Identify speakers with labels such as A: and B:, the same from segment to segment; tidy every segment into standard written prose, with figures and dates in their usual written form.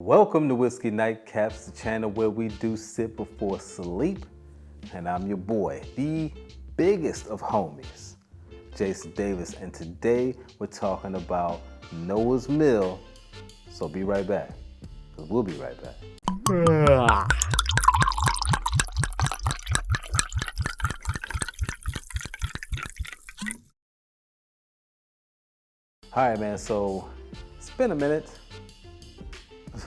A: Welcome to Whiskey Nightcaps, the channel where we do sip before sleep. And I'm your boy, the biggest of homies, Jason Davis. And today we're talking about Noah's Mill. So be right back, because we'll be right back. All right, man, so it's been a minute.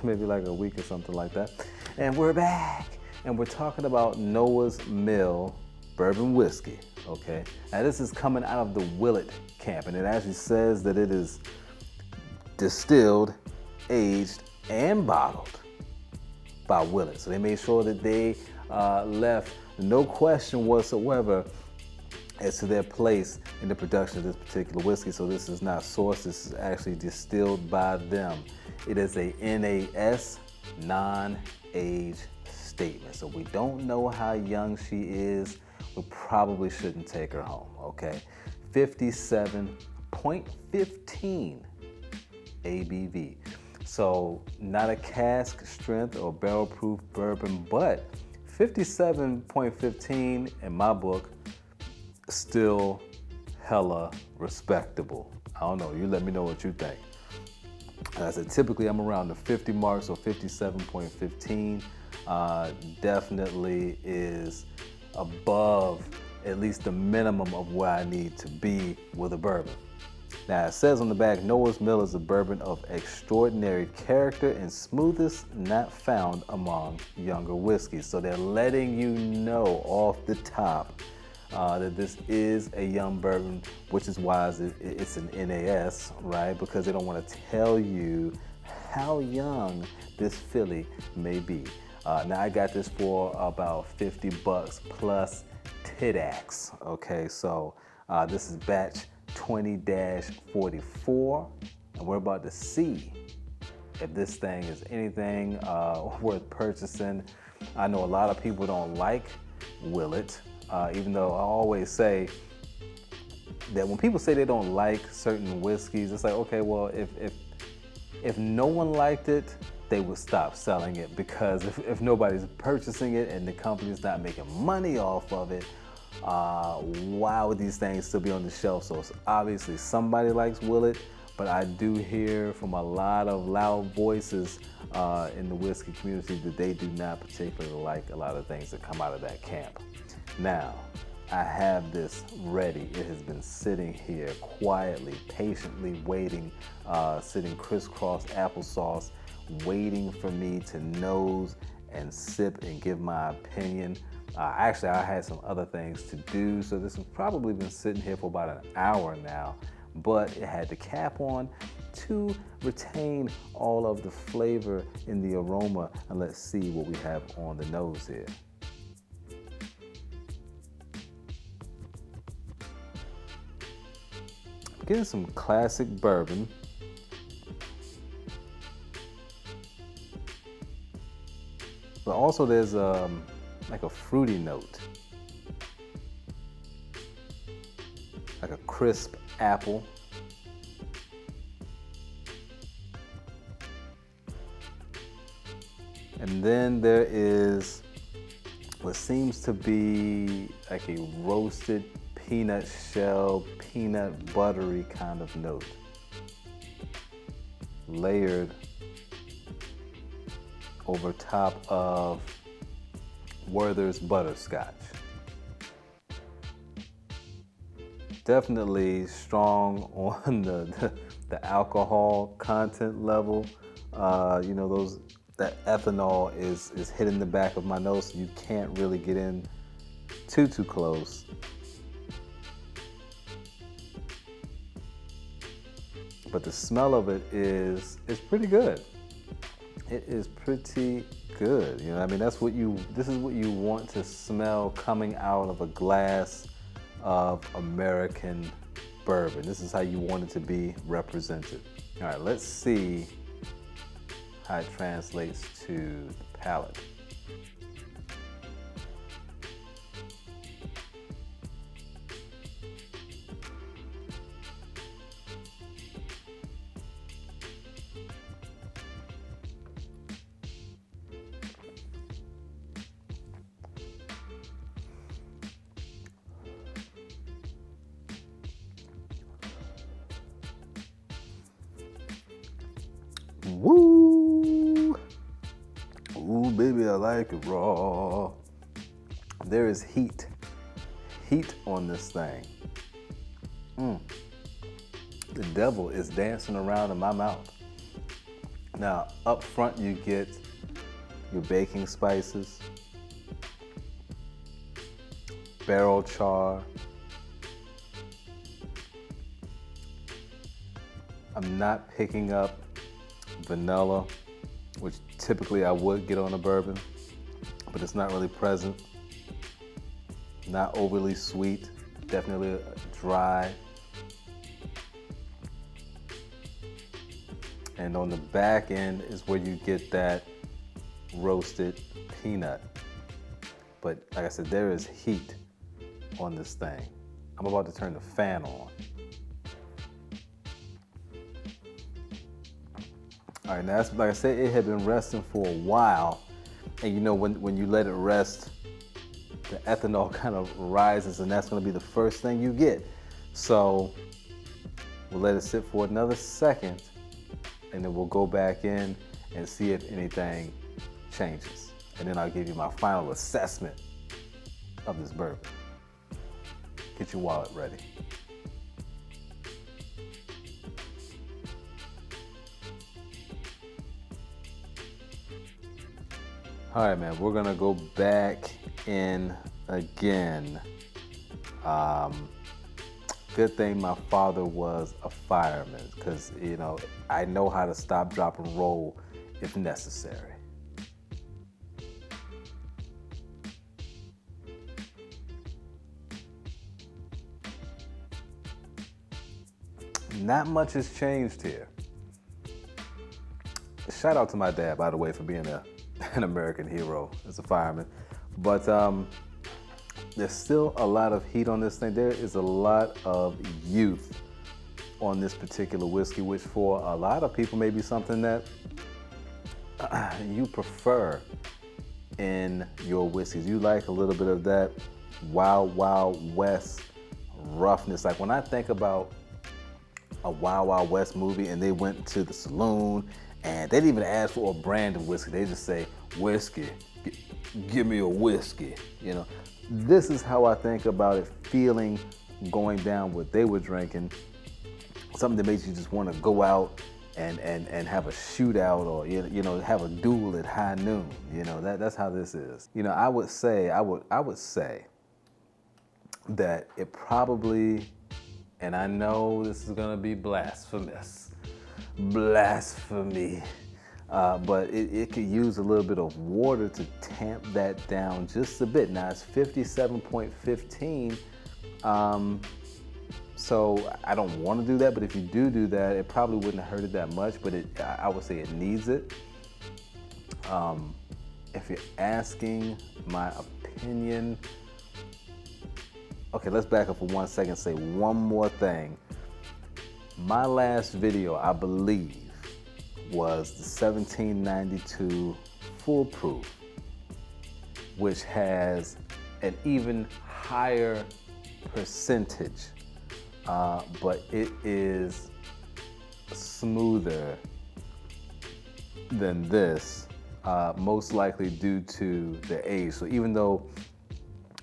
A: Maybe like a week or something like that. And we're back. And we're talking about Noah's Mill bourbon whiskey, okay? Now this is coming out of the Willett camp, and it actually says that it is distilled, aged, and bottled by Willett. So they made sure that they left no question whatsoever as to their place in the production of this particular whiskey. So this is not sourced, this is actually distilled by them. It is a NAS, non-age statement. So we don't know how young she is. We probably shouldn't take her home, okay? 57.15 ABV. So not a cask strength or barrel proof bourbon, but 57.15 in my book, still hella respectable. I don't know, you let me know what you think. As I said, typically I'm around the 50 mark, so 57.15 definitely is above at least the minimum of where I need to be with a bourbon. Now it says on the back, Noah's Mill is a bourbon of extraordinary character and smoothest not found among younger whiskeys. So they're letting you know off the top that this is a young bourbon, which is why it's an NAS, right? Because they don't want to tell you how young this filly may be. Now I got this for about 50 bucks plus TIDAX, okay? So this is batch 20-44, and we're about to see if this thing is anything worth purchasing. I know a lot of people don't like Willett. Even though I always say that when people say they don't like certain whiskeys, it's like, okay, well, if no one liked it, they would stop selling it, because if nobody's purchasing it and the company's not making money off of it, why would these things still be on the shelf? So obviously somebody likes Willett, but I do hear from a lot of loud voices in the whiskey community that they do not particularly like a lot of things that come out of that camp. Now, I have this ready. It has been sitting here quietly, patiently waiting, sitting crisscross applesauce, waiting for me to nose and sip and give my opinion. Actually, I had some other things to do, so this has probably been sitting here for about an hour now, but it had the cap on to retain all of the flavor in the aroma. And let's see what we have on the nose here. Getting some classic bourbon. But also there's like a fruity note. Like a crisp apple. And then there is what seems to be like a roasted peanut shell, peanut buttery kind of note, layered over top of Werther's butterscotch. Definitely strong on the alcohol content level. You know, that ethanol is hitting the back of my nose, so you can't really get in too close. But the smell of it is pretty good. It is pretty good. You know, I mean, this is what you want to smell coming out of a glass of American bourbon. This is how you want it to be represented. All right, let's see how it translates to the palate. Woo! Ooh, baby, I like it raw. There is heat on this thing. The devil is dancing around in my mouth. Now, up front, you get your baking spices, barrel char. I'm not picking up vanilla, which typically I would get on a bourbon, but it's not really present. Not overly sweet, definitely dry. And on the back end is where you get that roasted peanut. But like I said, there is heat on this thing. I'm about to turn the fan on. All right, now that's, like I said, it had been resting for a while. And you know, when you let it rest, the ethanol kind of rises, and that's gonna be the first thing you get. So we'll let it sit for another second, and then we'll go back in and see if anything changes. And then I'll give you my final assessment of this bourbon. Get your wallet ready. All right, man, we're gonna go back in again. Good thing my father was a fireman, because, you know, I know how to stop, drop, and roll if necessary. Not much has changed here. Shout out to my dad, by the way, for being an American hero as a fireman. But there's still a lot of heat on this thing. There is a lot of youth on this particular whiskey, which for a lot of people may be something that you prefer in your whiskeys. You like a little bit of that Wild Wild West roughness. Like when I think about a Wild Wild West movie and they went to the saloon and they didn't even ask for a brand of whiskey. They just say, whiskey, give me a whiskey, you know. This is how I think about it, feeling going down what they were drinking. Something that makes you just want to go out and have a shootout, or you know, have a duel at high noon. You know, that's how this is. You know, I would say that it probably, and I know this is gonna be blasphemy, but it could use a little bit of water to tamp that down just a bit. Now it's 57.15, so I don't want to do that, but if you do that, it probably wouldn't hurt it that much, but I would say it needs it. If you're asking my opinion, okay, let's back up for 1 second and say one more thing. My last video, I believe, was the 1792 Full Proof, which has an even higher percentage, but it is smoother than this, most likely due to the age. So even though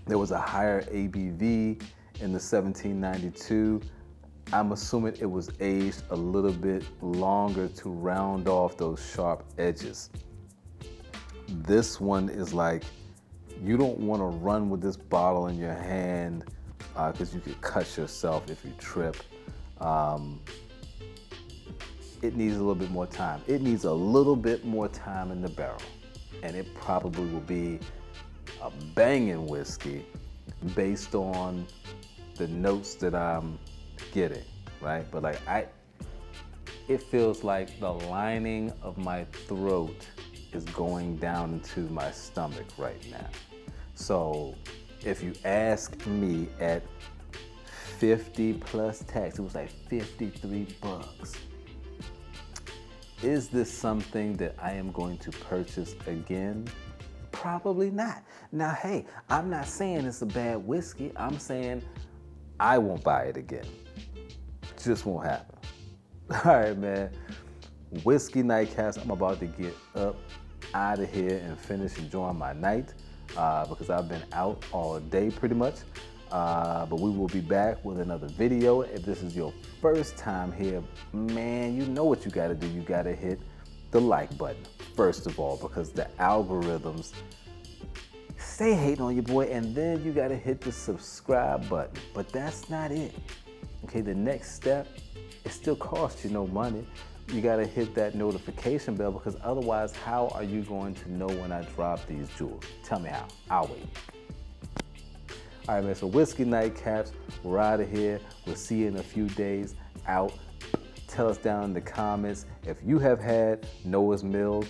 A: there was a higher ABV in the 1792, I'm assuming it was aged a little bit longer to round off those sharp edges. This one is like, you don't want to run with this bottle in your hand because you could cut yourself if you trip. It needs a little bit more time. It needs a little bit more time in the barrel, and it probably will be a banging whiskey based on the notes that I'm getting, right? But like it feels like the lining of my throat is going down into my stomach right now. So if you ask me, at 50 plus tax, it was like 53 bucks. Is this something that I am going to purchase again? Probably not. Now, hey, I'm not saying it's a bad whiskey. I'm saying I won't buy it again. Just won't happen. All right, man. Whiskey Nightcaps. I'm about to get up out of here and finish enjoying my night because I've been out all day pretty much. But we will be back with another video. If this is your first time here, man, you know what you gotta do. You gotta hit the like button, first of all, because the algorithms stay hating on your boy, and then you gotta hit the subscribe button. But that's not it. Okay, the next step, it still costs you no money. You gotta hit that notification bell, because otherwise, how are you going to know when I drop these jewels? Tell me how. I'll wait. All right, man, so Whiskey Nightcaps, we're out of here. We'll see you in a few days. Out. Tell us down in the comments if you have had Noah's Mill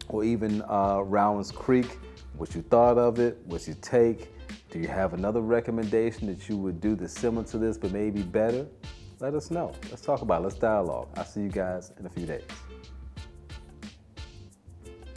A: or even Rowan's Creek, what you thought of it, what you take. Do you have another recommendation that you would do that's similar to this but maybe better? Let us know. Let's talk about it. Let's dialogue. I'll see you guys in a few days.